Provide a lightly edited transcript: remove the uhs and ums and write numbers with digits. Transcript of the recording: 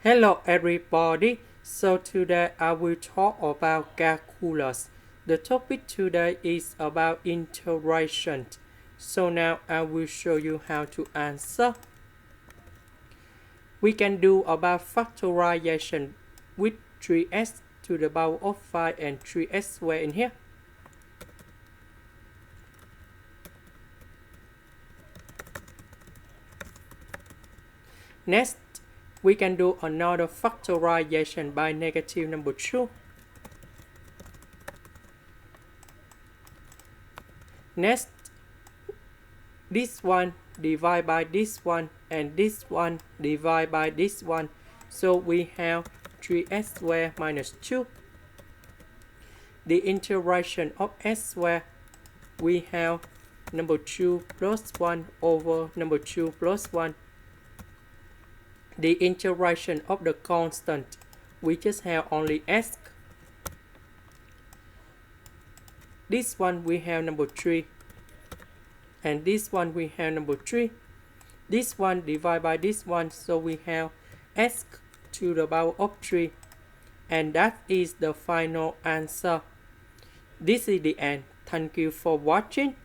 Hello everybody, so today I will talk about calculus. The topic today is about integration. So now I will show you how to answer. We can do about factorization with 3x to the power of 5 and 3x squared in here. Next, we can do another factorization by negative number 2. Next, this one divide by this one and this one divide by this one. So we have 3x squared minus 2. The integration of x squared, we have number 2 plus 1 over number 2 plus 1. The integration of the constant, we just have only x. This one we have number 3. And this one we have number 3. This one divided by this one, so we have x to the power of 3. And that is the final answer. This is the end. Thank you for watching.